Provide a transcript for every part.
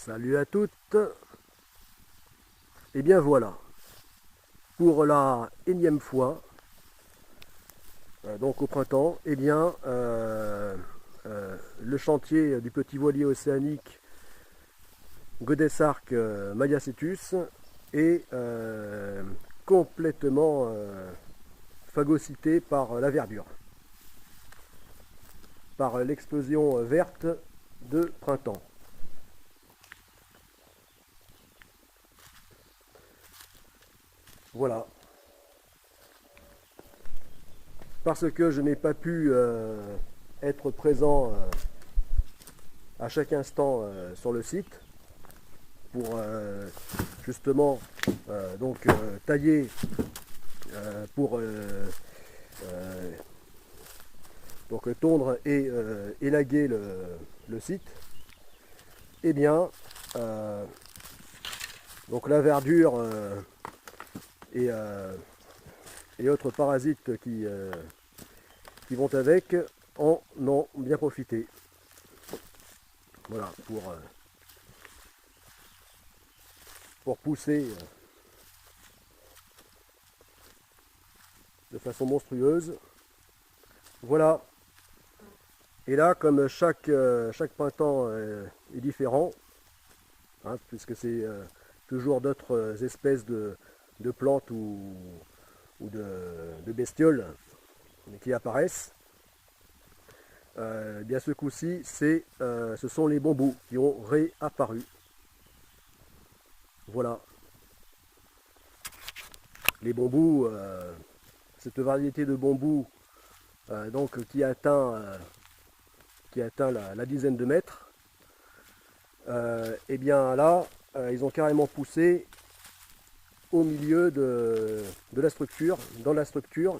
Salut à toutes. Et bien voilà, pour la énième fois, donc au printemps, le chantier du petit voilier océanique Godesarc Mayacetus est complètement phagocyté par la verdure, par l'explosion verte de printemps. Voilà. Parce que je n'ai pas pu être présent à chaque instant sur le site pour justement tailler pour tondre et élaguer le site, eh bien donc la verdure et autres parasites qui vont avec en ont bien profité. Voilà, pour pousser de façon monstrueuse. Voilà. Et là, comme chaque printemps est différent, hein, puisque c'est toujours d'autres espèces de plantes ou de bestioles qui apparaissent, bien ce coup-ci, ce sont les bambous qui ont réapparu. Voilà. Les bambous, cette variété de bambous qui atteint la dizaine de mètres, et bien là, ils ont carrément poussé au milieu de la structure, dans la structure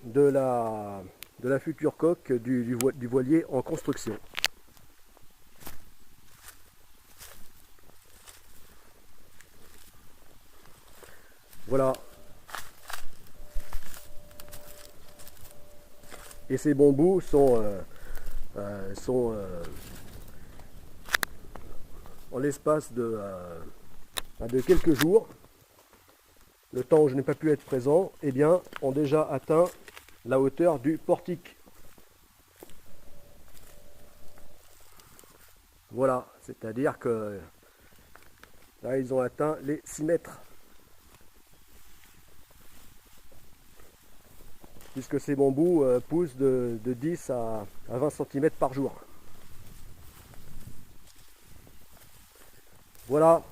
de la future coque du voilier en construction. Voilà. Et ces bambous sont en l'espace de quelques jours, le temps où je n'ai pas pu être présent, eh bien, ont déjà atteint la hauteur du portique. Voilà, c'est-à-dire que là, ils ont atteint les 6 mètres. Puisque ces bambous poussent de 10 à 20 cm par jour. Voilà.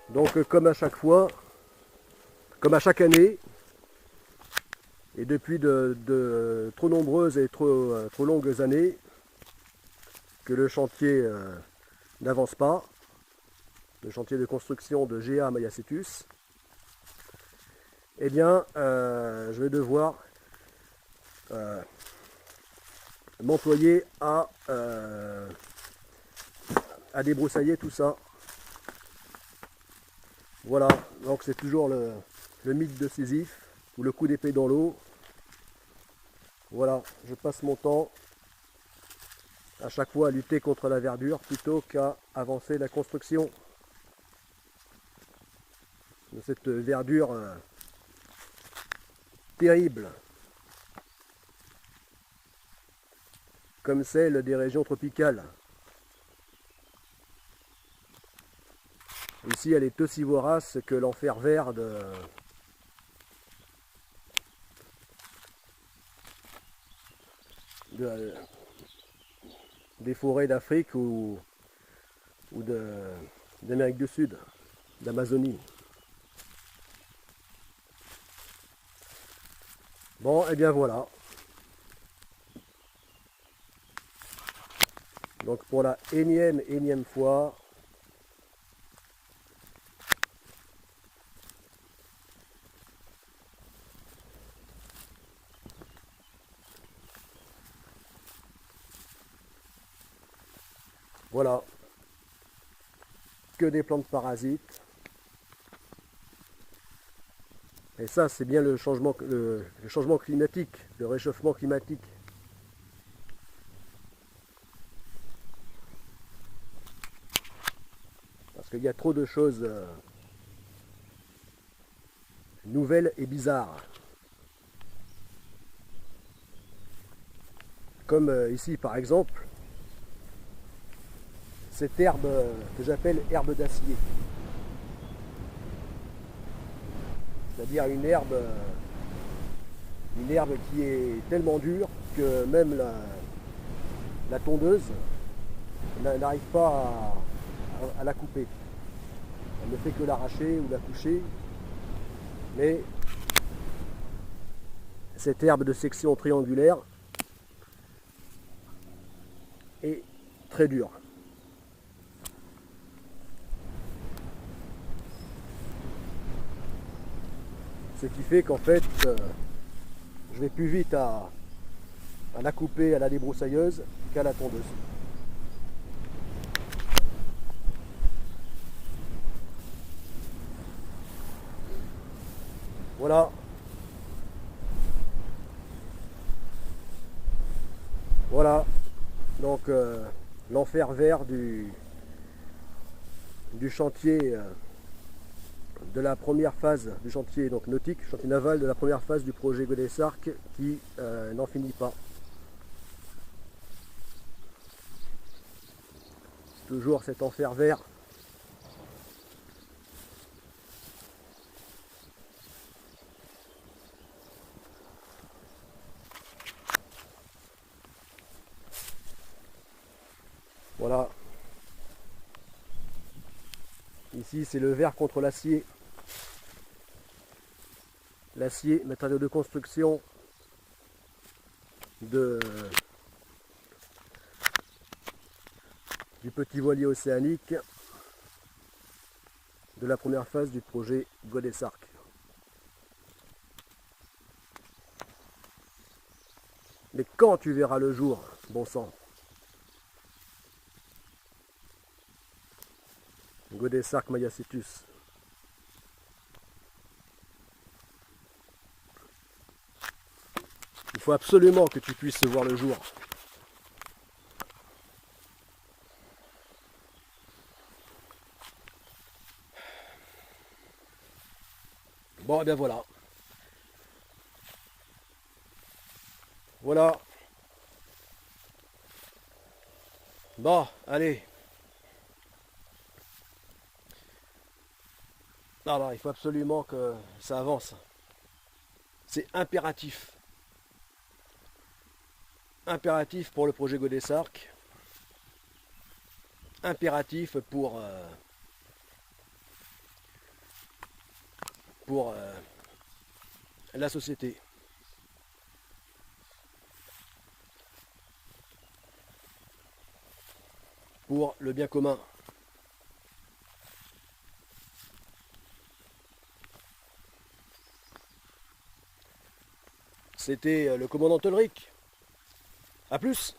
Donc comme à chaque fois, comme à chaque année, et depuis de trop nombreuses et trop longues années, que le chantier n'avance pas, le chantier de construction de GA Mayacetus, eh bien, je vais devoir m'employer à débroussailler tout ça. Voilà, donc c'est toujours le mythe de Sisyphe, ou le coup d'épée dans l'eau. Voilà, je passe mon temps à chaque fois à lutter contre la verdure plutôt qu'à avancer la construction de cette verdure terrible, comme celle des régions tropicales. Ici, elle est aussi vorace que l'enfer vert des forêts d'Afrique ou d'Amérique du Sud, d'Amazonie. Bon, et bien voilà. Donc pour la énième fois, voilà, que des plantes parasites. Et ça, c'est bien le changement climatique, le réchauffement climatique. Parce qu'il y a trop de choses nouvelles et bizarres. Comme ici par exemple, cette herbe que j'appelle herbe d'acier. C'est-à-dire une herbe qui est tellement dure que même la tondeuse n'arrive pas à la couper. Elle ne fait que l'arracher ou la coucher. Mais cette herbe de section triangulaire est très dure. Ce qui fait qu'en fait, je vais plus vite à la couper à la débroussailleuse qu'à la tondeuse. Voilà. Voilà. Donc l'enfer vert du chantier de la première phase du chantier donc nautique, chantier naval de la première phase du projet Godessarc qui n'en finit pas. Toujours cet enfer vert. Voilà. Ici c'est le verre contre l'acier. L'acier, matériau de construction du petit voilier océanique de la première phase du projet Godessarc. Mais quand tu verras le jour, bon sang, Godessarc Mayacetus. Il faut absolument que tu puisses voir le jour. Bon, et bien voilà. Voilà. Bon, allez. Alors, il faut absolument que ça avance. C'est impératif. Impératif pour le projet Godessarc. Impératif pour la société. Pour le bien commun. C'était le commandant Ulrich. A plus.